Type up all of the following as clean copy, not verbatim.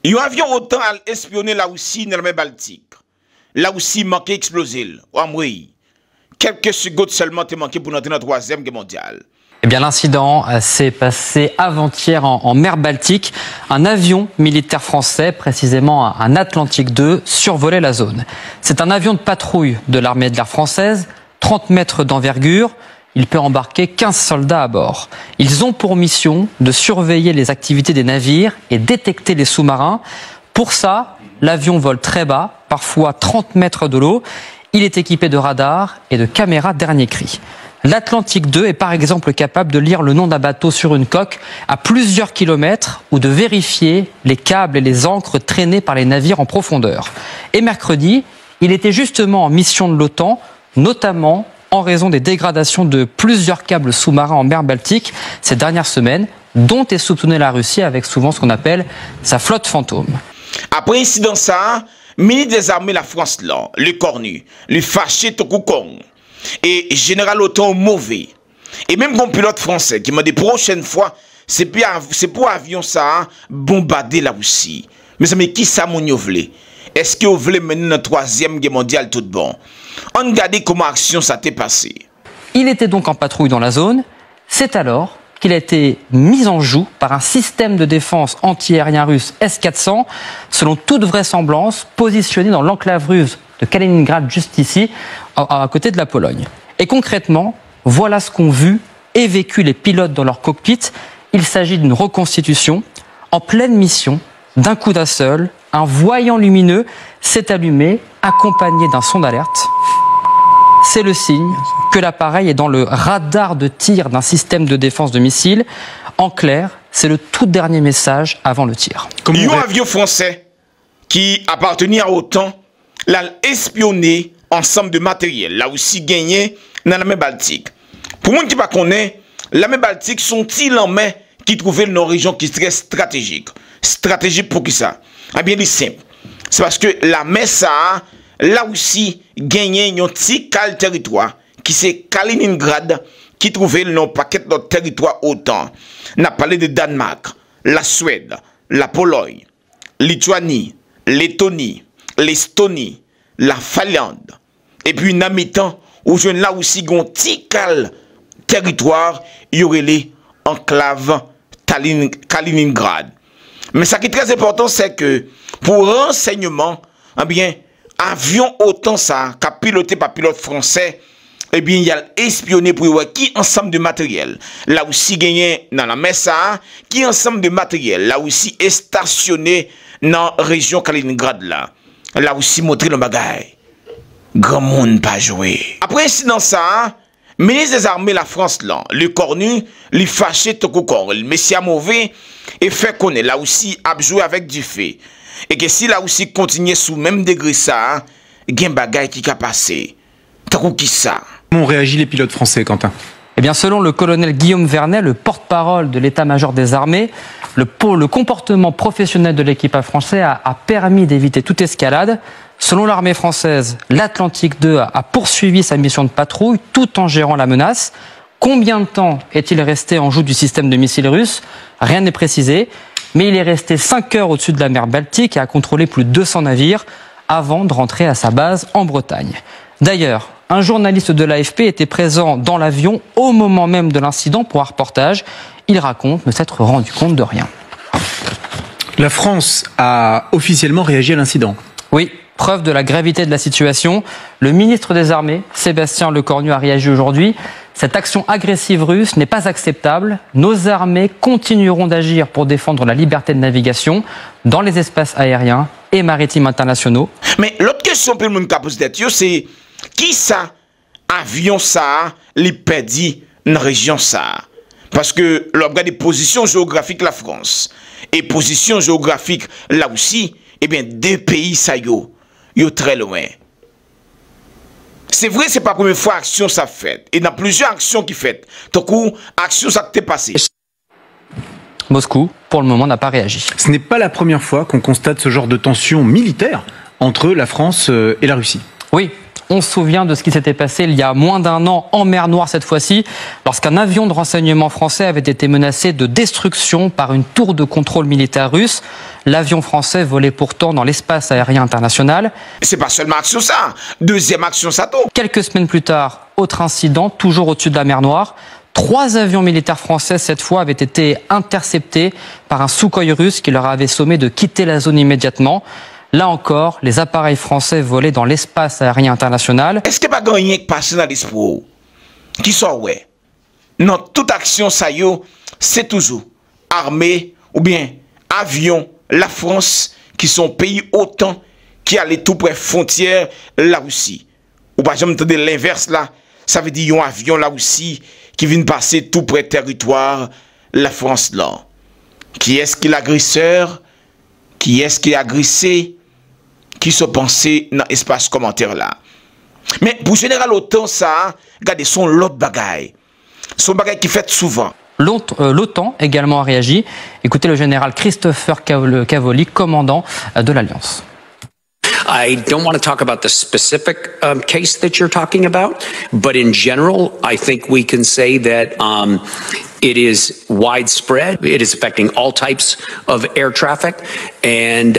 Un avion autant à espionner la Russie dans la mer Baltique. La Russie manquait exploser. Oui. Quelques secondes seulement te manqué pour entrer dans la Troisième Guerre mondiale. Eh bien, l'incident s'est passé avant-hier en mer Baltique. Un avion militaire français, précisément un Atlantique 2, survolait la zone. C'est un avion de patrouille de l'armée de l'air française, 30 mètres d'envergure. Il peut embarquer 15 soldats à bord. Ils ont pour mission de surveiller les activités des navires et détecter les sous-marins. Pour ça, l'avion vole très bas, parfois 30 mètres de l'eau. Il est équipé de radars et de caméras dernier cri. L'Atlantique 2 est par exemple capable de lire le nom d'un bateau sur une coque à plusieurs kilomètres ou de vérifier les câbles et les ancres traînés par les navires en profondeur. Et mercredi, il était justement en mission de l'OTAN, notamment en raison des dégradations de plusieurs câbles sous-marins en mer Baltique ces dernières semaines, dont est soupçonnée la Russie avec souvent ce qu'on appelle sa flotte fantôme. Après incident ça, ministre des armées la France là, le cornu, le fâché Tokoukong, et général autant mauvais. Et même mon pilote français qui m'a dit prochaine fois, c'est pour avion ça bombarder la Russie. Mais qui ça mon voulez? Est-ce que vous voulez mener la Troisième Guerre mondiale tout bon? On regarde comment action ça t'est passé. Il était donc en patrouille dans la zone. C'est alors qu'il a été mis en joue par un système de défense anti-aérien russe S-400, selon toute vraisemblance, positionné dans l'enclave russe de Kaliningrad, juste ici, à côté de la Pologne. Et concrètement, voilà ce qu'ont vu et vécu les pilotes dans leur cockpit. Il s'agit d'une reconstitution en pleine mission. D'un coup d'un seul, un voyant lumineux s'est allumé, accompagné d'un son d'alerte. C'est le signe que l'appareil est dans le radar de tir d'un système de défense de missiles. En clair, c'est le tout dernier message avant le tir. Il y a un avion français qui appartenait à OTAN, l'a espionné ensemble de matériel, là aussi gagné dans la mer Baltique. Pour moi qui ne connaît pas, la mer Baltique sont-ils en mer qui trouvent une région qui est très stratégique. Stratégique pour qui ça? Eh bien, c'est simple. C'est parce que la mer ça, là aussi, gagné un petit territoire qui c'est Kaliningrad qui trouvait le paquet de notre territoire autant. On a parlé de Danemark, la Suède, la Pologne, Lituanie, Lettonie, l'Estonie, la Finlande. Et puis, en même temps, où je là aussi un petit territoire, il y aurait les enclaves Kaliningrad. Mais ce qui est très important, c'est que pour renseignement, eh bien, avion autant ça, qu'a piloté par pilote français, eh bien, il y a espionné pour voir qui ensemble de matériel. Là aussi, gagné dans la mer ça, qui ensemble de matériel. Là aussi, est stationné dans la région Kaliningrad là. Là aussi, montrer le bagage. Grand monde pas joué. Après incident ça, ministre des armées la France là, le cornu, le fâché Tokoukong, le messia mauvais, et fait connaître là aussi a joué avec du fait. Et que si là aussi continue sous même degré ça, il y a un bagage qui a passé. T'as qui ça? Comment ont réagi les pilotes français, Quentin? Eh bien, selon le colonel Guillaume Vernet, le porte-parole de l'état-major des armées, le comportement professionnel de l'équipage français a permis d'éviter toute escalade. Selon l'armée française, l'Atlantique 2 a poursuivi sa mission de patrouille tout en gérant la menace. Combien de temps est-il resté en joue du système de missiles russe? Rien n'est précisé, mais il est resté 5 heures au-dessus de la mer Baltique et a contrôlé plus de 200 navires avant de rentrer à sa base en Bretagne. D'ailleurs, un journaliste de l'AFP était présent dans l'avion au moment même de l'incident pour un reportage. Il raconte ne s'être rendu compte de rien. La France a officiellement réagi à l'incident. Oui, preuve de la gravité de la situation. Le ministre des Armées, Sébastien Lecornu, a réagi aujourd'hui. Cette action agressive russe n'est pas acceptable. Nos armées continueront d'agir pour défendre la liberté de navigation dans les espaces aériens et maritimes internationaux. Mais l'autre question que le monde a posé, c'est qui ça, avion ça, les perdit dans la région ça? Parce que l'on regarde des positions géographiques la France et position géographique là aussi, eh bien, deux pays ça yo très loin. C'est vrai, c'est pas la première fois action ça fait. Et dans plusieurs actions qui fait. Donc, action ça t'est passé. Moscou, pour le moment, n'a pas réagi. Ce n'est pas la première fois qu'on constate ce genre de tension militaire entre la France et la Russie. Oui, On se souvient de ce qui s'était passé il y a moins d'un an en mer Noire cette fois-ci, lorsqu'un avion de renseignement français avait été menacé de destruction par une tour de contrôle militaire russe. L'avion français volait pourtant dans l'espace aérien international. C'est pas seulement action ça, deuxième action ça tout. Quelques semaines plus tard, autre incident, toujours au-dessus de la mer Noire. 3 avions militaires français, cette fois, avaient été interceptés par un Sukhoi russe qui leur avait sommé de quitter la zone immédiatement. Là encore, les appareils français volaient dans l'espace aérien international. Est-ce qu'il n'y a pas gagné que passer dans l'esprit qui soit ouais? Non, toute action ça yo, c'est toujours armée ou bien avion, la France qui sont pays autant qui allait tout près frontière la Russie. Ou pas jamais entendre l'inverse là, ça veut dire un avion la Russie qui vient passer tout près territoire la France là. Qui est-ce qui est l'agresseur? Qui est-ce qui est agressé? Qui se pensait dans l'espace commentaire là. Mais pour général autant ça, regardez son l'autre bagaille. Son bagaille qui fait souvent. L'OTAN également a réagi. Écoutez le général Christopher Cavoli, commandant de l'Alliance. I don't want to talk about the specific case that you're talking about, but in general, I think we can say that it is widespread. It is affecting all types of air traffic, and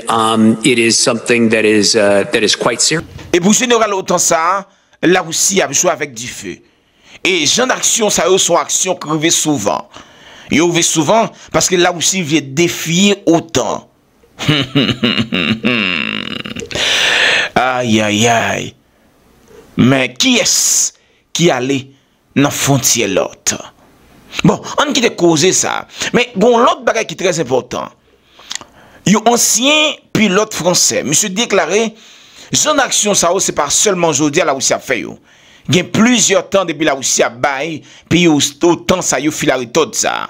it is something that is quite serious. Et pour général autant ça, la Russie a joué avec du feu. Et genre d'action, ça eux sont actions qui arrivent souvent. Ils arrivent souvent parce que la Russie vient défier autant. Aïe, aïe, aïe. Mais qui est-ce qui allait dans la frontière l'autre? Bon, on qui a causé ça. Mais bon, l'autre bagage qui est très important. Un ancien pilote français, monsieur déclaré, son action, ça, c'est pas seulement aujourd'hui à la Russie a fait. Il y a plusieurs temps depuis la Russie a baillé, puis autant ça y a fait la méthode ça.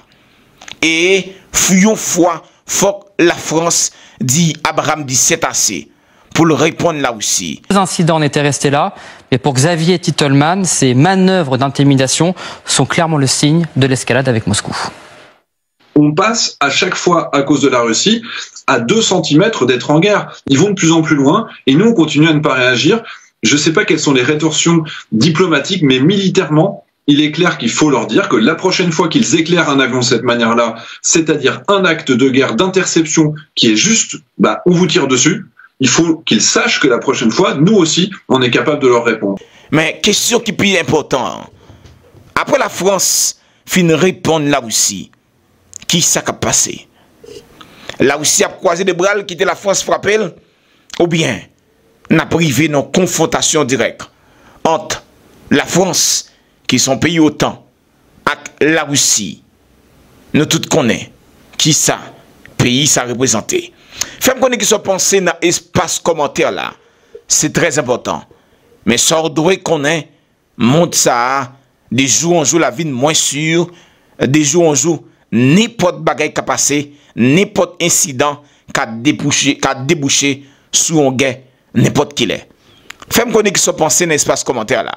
Et, fuyons fois, faut que la France dit, Abraham dit, c'est assez. Pour le répondre là aussi. Les incidents n'étaient restés là, mais pour Xavier Titelman, ces manœuvres d'intimidation sont clairement le signe de l'escalade avec Moscou. On passe à chaque fois, à cause de la Russie, à 2 cm d'être en guerre. Ils vont de plus en plus loin et nous, on continue à ne pas réagir. Je ne sais pas quelles sont les rétorsions diplomatiques, mais militairement, il est clair qu'il faut leur dire que la prochaine fois qu'ils éclairent un avion de cette manière-là, c'est-à-dire un acte de guerre d'interception qui est juste, on vous tire dessus, il faut qu'ils sachent que la prochaine fois, nous aussi, on est capable de leur répondre. Mais question qui est plus importante. Après la France fin répondre la Russie, qui ça a passé? La Russie a croisé des bras, quitter la France frappée, ou bien n'a privé nos confrontations directes entre la France, qui sont pays autant, et la Russie. Nous tous connaissons qui ça, pays ça représenté. Faites connaître qui sont pensés dans l'espace commentaire là. C'est très important. Mais ça doit connaître, montre ça, des jours en jour la vie moins sûre, des jours en jour, n'importe bagaille qui a passé, n'importe incident qui a débouché sur un guerre, n'importe qui l'est. Faites connaître qui sont pensés dans l'espace commentaire là.